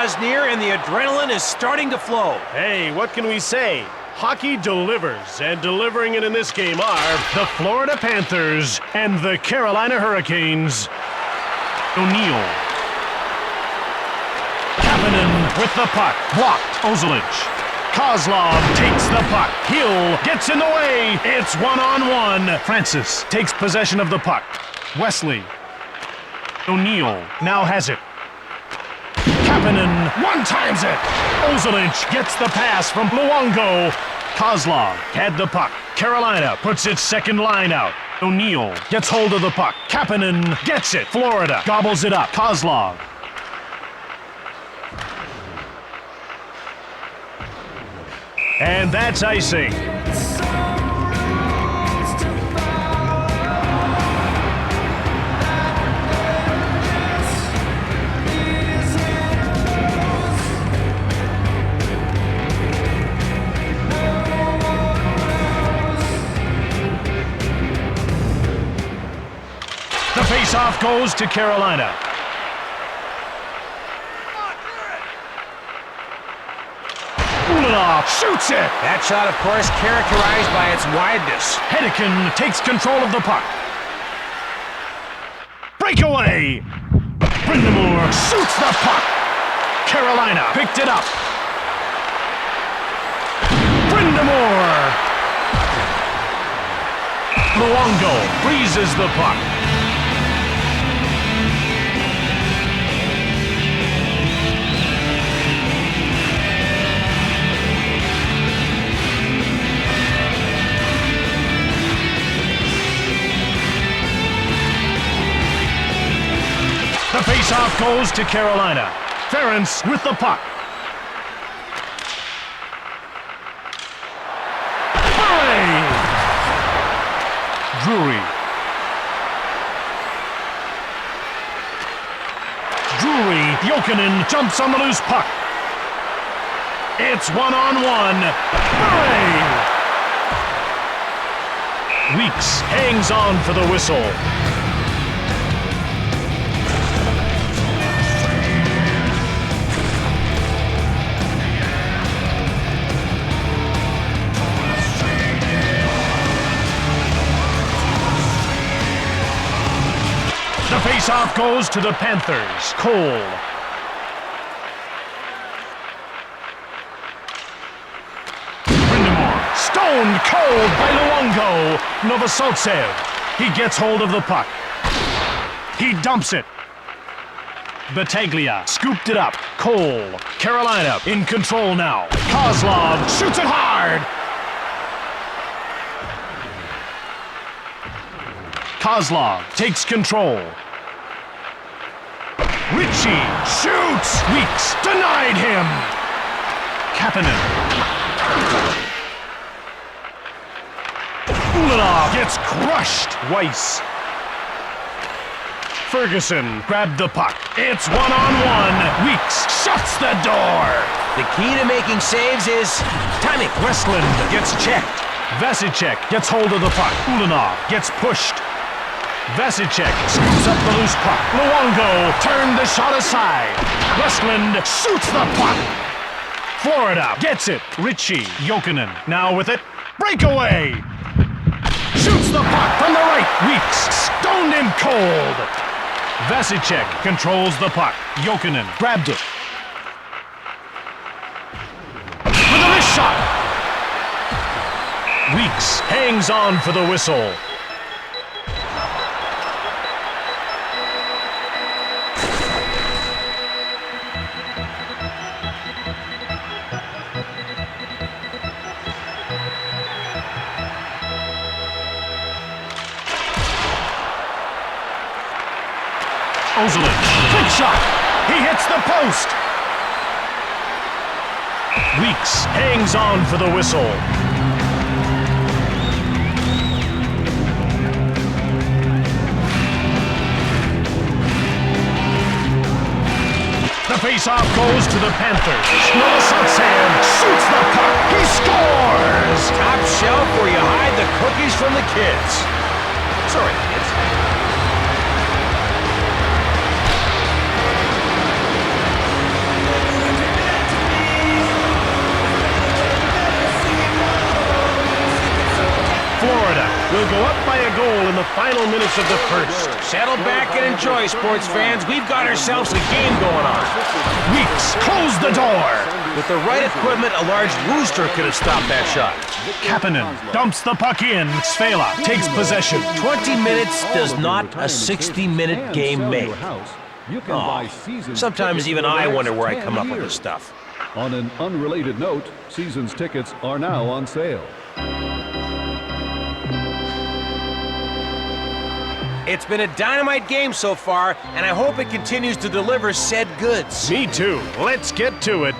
draws near and the adrenaline is starting to flow. Hey, what can we say? Hockey delivers, and delivering it in this game are the Florida Panthers and the Carolina Hurricanes. O'Neill. Kapanen with the puck. Blocked. Ozolic. Kozlov takes the puck. Hill gets in the way. It's one-on-one. Francis takes possession of the puck. Wesley. O'Neill now has it. Kapanen one-times it. Ozolic gets the pass from Luongo. Kozlov had the puck. Carolina puts its second line out. O'Neill gets hold of the puck. Kapanen gets it. Florida gobbles it up. Kozlov. And that's icing. The face-off goes to Carolina. Shoots it! That shot, of course, characterized by its wideness. Hedican takes control of the puck. Breakaway! Brindamore shoots the puck. Carolina picked it up. Brindamore! Luongo freezes the puck. The face-off goes to Carolina. Ference with the puck. Hooray! Drury. Jokinen jumps on the loose puck. It's one-on-one. Hooray! Weeks hangs on for the whistle. The face-off goes to the Panthers. Cole. Brindamore. Stoned cold by Luongo. Novoselic. He gets hold of the puck. He dumps it. Battaglia scooped it up. Cole. Carolina in control now. Kozlov shoots it hard. Kozlov takes control. Ritchie shoots! Weeks denied him! Kapanen. Ulanov gets crushed! Weiss. Ferguson grabbed the puck. It's one-on-one. Weeks shuts the door! The key to making saves is timing. Westland gets checked. Vasicek gets hold of the puck. Ulanov gets pushed. Vasicek scoops up the loose puck. Luongo turned the shot aside. Westland shoots the puck. Florida gets it. Ritchie. Jokinen now with it. Breakaway. Shoots the puck from the right. Weeks stoned him cold. Vasicek controls the puck. Jokinen grabbed it. With a wrist shot. Weeks hangs on for the whistle. Ozolic, quick shot. He hits the post. Weeks hangs on for the whistle. The face-off goes to the Panthers. Novoselic shoots the puck. He scores! Top shelf where you hide the cookies from the kids. Sorry, kids. up by a goal in the final minutes of the first. Settle back and enjoy, sports fans. We've got ourselves a game going on. Weeks, close the door. With the right equipment, a large rooster could have stopped that shot. Kapanen dumps the puck in. Svela takes possession. 20 minutes does not a 60-minute game make. Oh, sometimes even I wonder where I come up with this stuff. On an unrelated note, season's tickets are now on sale. It's been a dynamite game so far, and I hope it continues to deliver said goods. Me too. Let's get to it.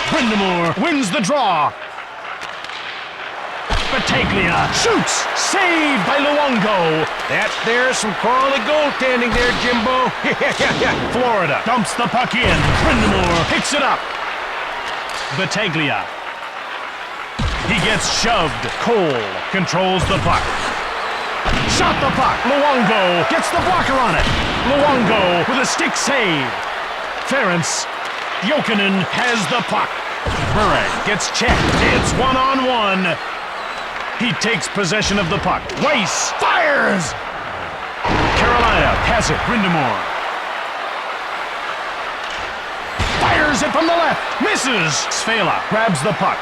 Brindamore wins the draw. Battaglia shoots. Saved by Luongo. There's some quality goaltending there, Jimbo. Florida dumps the puck in. Brindamore picks it up. Battaglia. He gets shoved. Cole controls the puck. Shot the puck. Luongo gets the blocker on it. Luongo with a stick save. Ference. Jokinen has the puck. Murray gets checked. It's one-on-one. He takes possession of the puck. Weiss fires! Carolina has it. Brindamore. Fires it from the left. Misses. Svela grabs the puck.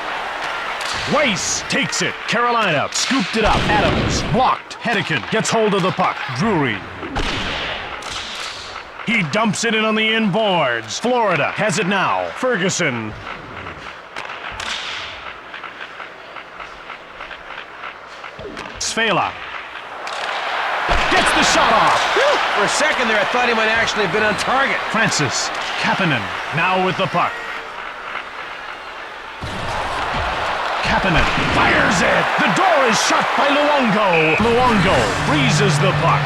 Weiss takes it. Carolina scooped it up. Adams blocked. Hedeken gets hold of the puck. Drury. He dumps it in on the inboards. Florida has it now. Ferguson. Svela gets the shot off. For a second there, I thought he might actually have been on target. Francis. Kapanen now with the puck. Kapanen fires it. The door is shut by Luongo. Luongo freezes the puck.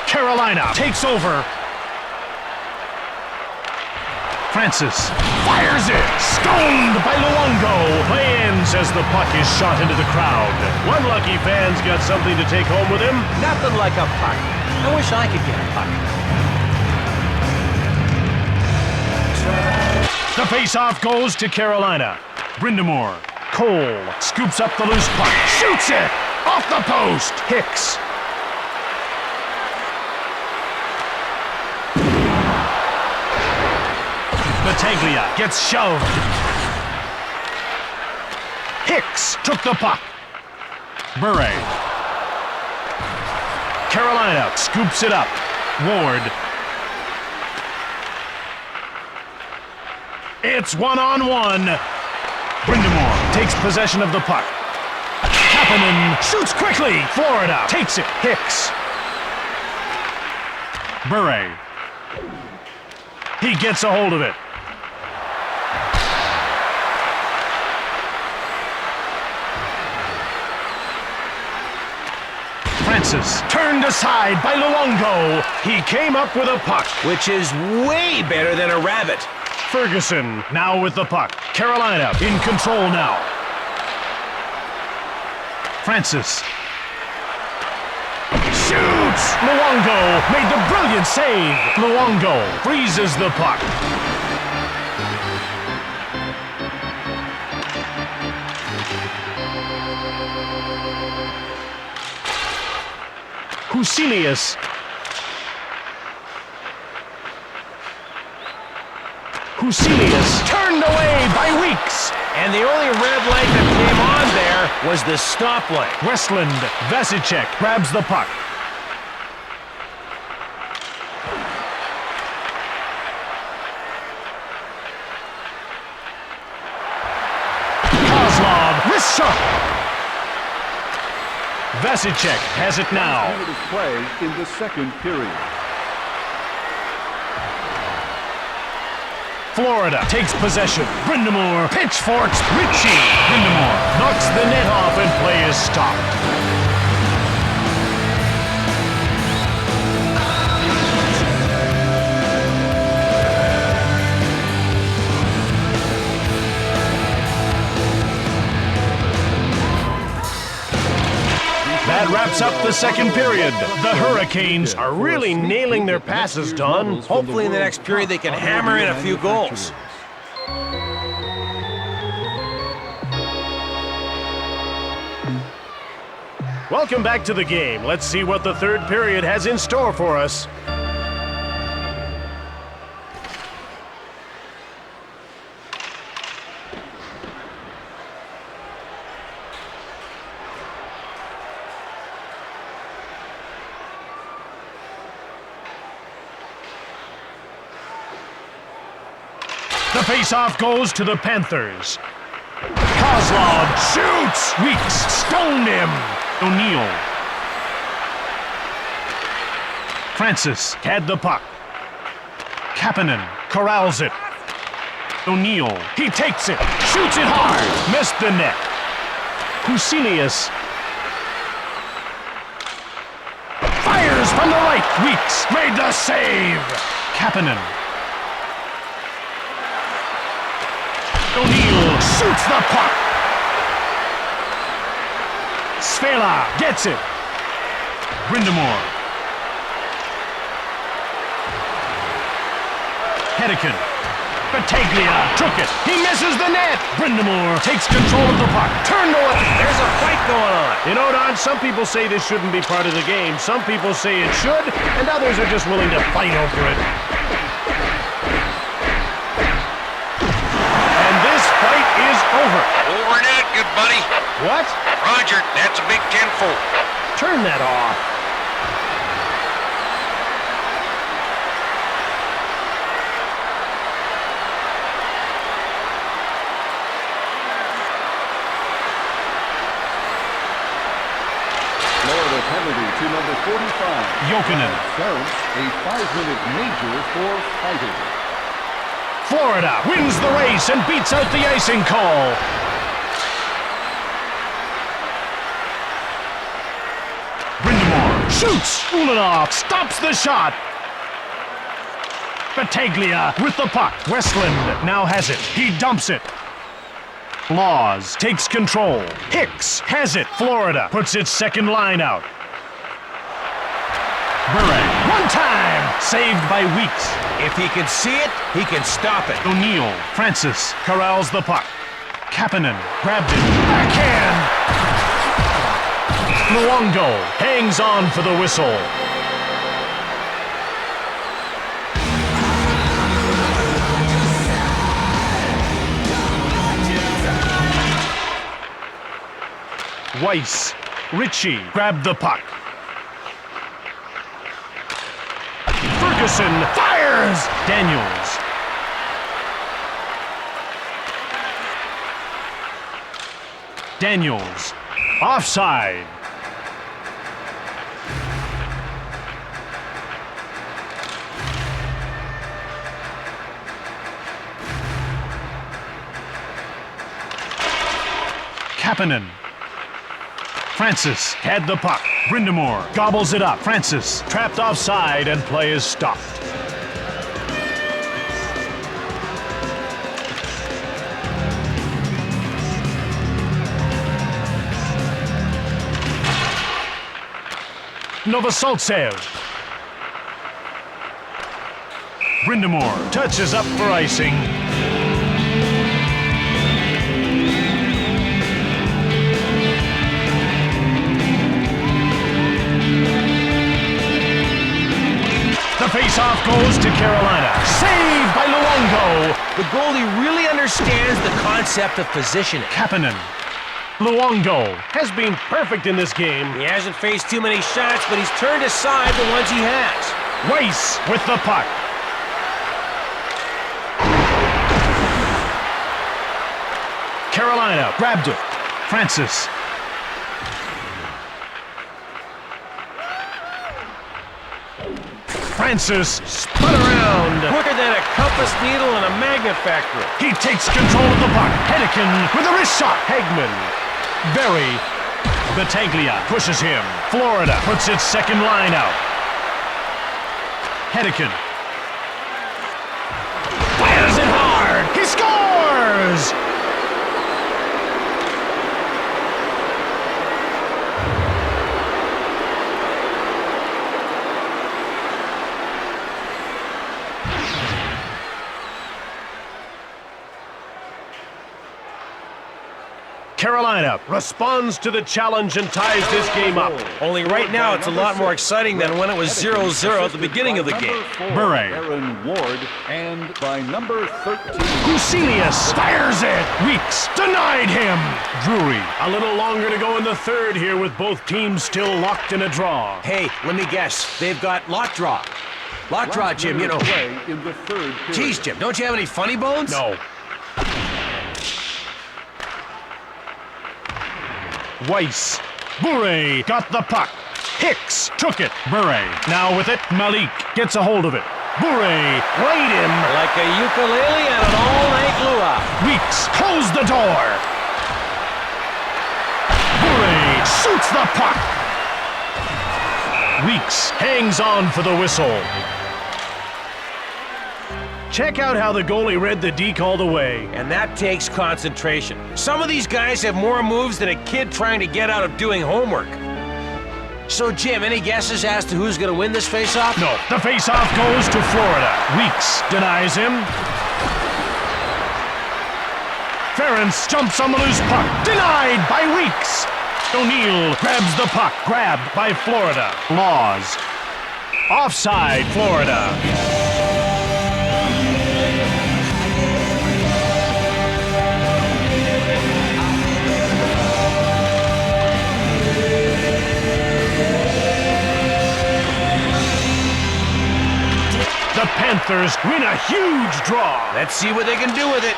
Carolina takes over. Francis fires it. Stoned by Luongo. Play ends as the puck is shot into the crowd. One lucky fan's got something to take home with him. Nothing like a puck. I wish I could get a puck. The face-off goes to Carolina. Brindamore. Cole scoops up the loose puck. Shoots it! Off the post! Hicks. Battaglia gets shoved. Hicks took the puck. Murray. Carolina scoops it up. Ward. It's one-on-one. Brindamore takes possession of the puck. Kapanen shoots quickly. Florida takes it. Hicks. Murray. He gets a hold of it. Francis turned aside by Luongo. He came up with a puck, which is way better than a rabbit. Ferguson now with the puck. Carolina in control now. Francis shoots! Luongo made the brilliant save. Luongo freezes the puck. Huselius. Huselius turned away by Weeks. And the only red light that came on there was the stoplight. Westland. Vasicek grabs the puck. Kozlov, wrist shot. Vasicek has it now. Play in the second period. Florida takes possession. Brindamore pitchforks Ritchie. Brindamore knocks the net off and play is stopped. wraps up the second period. The Hurricanes Are really nailing their passes, Don. Hopefully in the next period they can hammer in a few goals. Welcome back to the game. Let's see what the third period has in store for us. The face-off goes to the Panthers. Kozlov shoots! Weeks stoned him! O'Neill. Francis had the puck. Kapanen corrals it. O'Neill, he takes it, shoots it hard, missed the net. Huselius fires from the right. Weeks made the save. Kapanen. O'Neill shoots the puck. Svela gets it. Brindamore. Hedican. Battaglia took it. He misses the net. Brindamore takes control of the puck. Turned away. There's a fight going on. You know, Don, some people say this shouldn't be part of the game. Some people say it should, and others are just willing to fight over it. And this fight is over. Over and out, good buddy. What? Roger, that's a big 10-4. Turn that off. Florida penalty to number 45. Jokinen. Counts a 5-minute major for fighting. Florida wins the race and beats out the icing call. Brindamore shoots. Ulanov stops the shot. Battaglia with the puck. Westland now has it. He dumps it. Laws takes control. Hicks has it. Florida puts its second line out. Bure, one time, saved by Weeks. If he can see it, he can stop it. O'Neill, Francis corrals the puck. Kapanen grabbed it. Backhand. Luongo hangs on for the whistle. Weiss, Ritchie grabbed the puck. Ferguson fires! Daniels. Daniels. Offside. Kapanen. Francis had the puck. Brindamore gobbles it up. Francis trapped offside and play is stopped. Novoseltsev. Brindamore touches up for icing. The face-off goes to Carolina. Saved by Luongo. The goalie really understands the concept of positioning. Kapanen. Luongo has been perfect in this game. He hasn't faced too many shots, but he's turned aside the ones he has. Weiss with the puck. Carolina grabbed it. Francis. Francis spun around. Quicker than a compass needle in a magnifactor. He takes control of the puck. Hedican with a wrist shot. Hagman. Berry. Battaglia pushes him. Florida puts its second line out. Hedican. Fires it hard. He scores! Carolina responds to the challenge and ties this game up. Only right now it's a lot more exciting than when it was 0-0 at the beginning of the game. Bure. Aaron Ward, and by number 13. Huselius fires it. Weeks denied him. Drury. A little longer to go in the third here with both teams still locked in a draw. Hey, let me guess. They've got lot draw. Lot draw, Jim, you know. In the third period. Geez, Jim, don't you have any funny bones? No. Weiss. Bure got the puck. Hicks took it. Bure now with it. Malik gets a hold of it. Bure laid him. Like a ukulele and an all-night luau. Weeks closed the door. Bure shoots the puck. Weeks hangs on for the whistle. Check out how the goalie read the D called away. And that takes concentration. Some of these guys have more moves than a kid trying to get out of doing homework. So, Jim, any guesses as to who's going to win this face-off? No, the face-off goes to Florida. Weeks denies him. Ferentz jumps on the loose puck. Denied by Weeks. O'Neill grabs the puck. Grabbed by Florida. Laws. Offside, Florida. The Panthers win a huge draw. Let's see what they can do with it.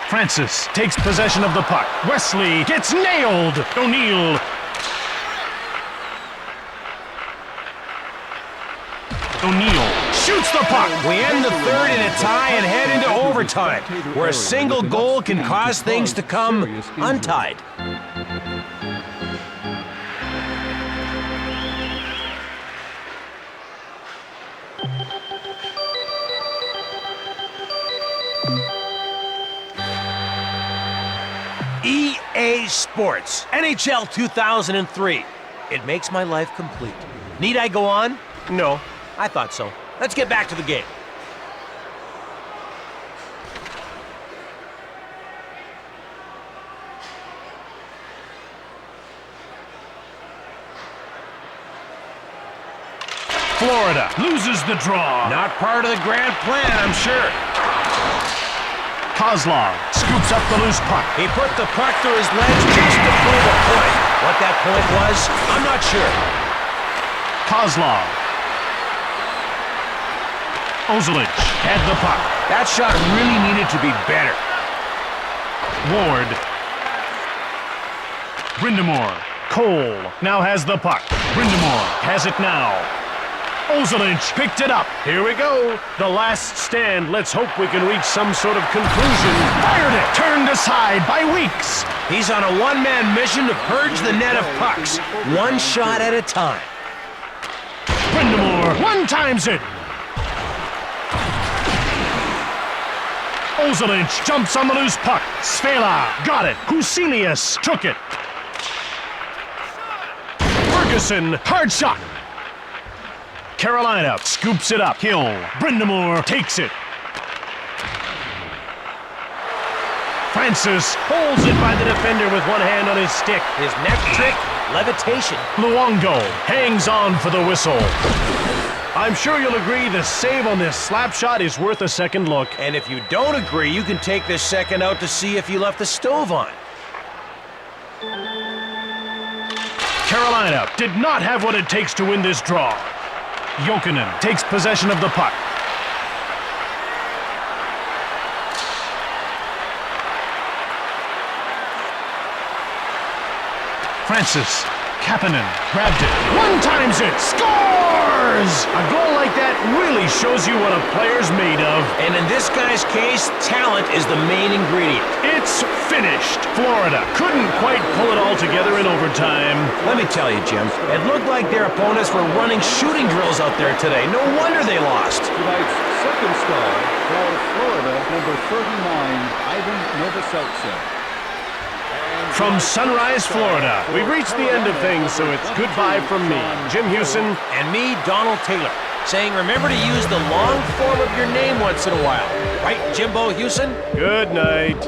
Francis takes possession of the puck. Wesley gets nailed. O'Neill. O'Neill shoots the puck. We end the third in a tie and head into overtime, where a single goal can cause things to come untied. EA Sports, NHL 2003. It makes my life complete. Need I go on? No, I thought so. Let's get back to the game. Florida loses the draw. Not part of the grand plan, I'm sure. Kozlov scoops up the loose puck. He put the puck through his legs just to prove a point. What that point was, I'm not sure. Kozlov. Ozolic had the puck. That shot really needed to be better. Ward. Brindamore. Cole now has the puck. Brindamore has it now. Ozolic picked it up. Here we go. The last stand. Let's hope we can reach some sort of conclusion. Fired it. Turned aside by Weeks. He's on a one-man mission to purge the net of pucks, one shot at a time. Brindamore one-times it. Ozolic jumps on the loose puck. Svela got it. Huselius took it. Ferguson, hard shot. Carolina scoops it up. Hill. Brindamore takes it. Francis holds it by the defender with one hand on his stick. His next trick, levitation. Luongo hangs on for the whistle. I'm sure you'll agree the save on this slap shot is worth a second look. And if you don't agree, you can take this second out to see if you left the stove on. Carolina did not have what it takes to win this draw. Jokinen takes possession of the puck. Francis Kapanen grabbed it. One-times it. Scores! A goal like that really shows you what a player's made of. And in this guy's case, talent is the main ingredient. It's finished. Florida couldn't quite pull it all together in overtime. Let me tell you, Jim, it looked like their opponents were running shooting drills out there today. No wonder they lost. Tonight's second star for Florida, number 39, Ivan Novoselic. From Sunrise, Florida, we've reached the end of things, so it's goodbye from me, Jim Hewson. And me, Donald Taylor, saying remember to use the long form of your name once in a while. Right, Jimbo Hewson? Good night.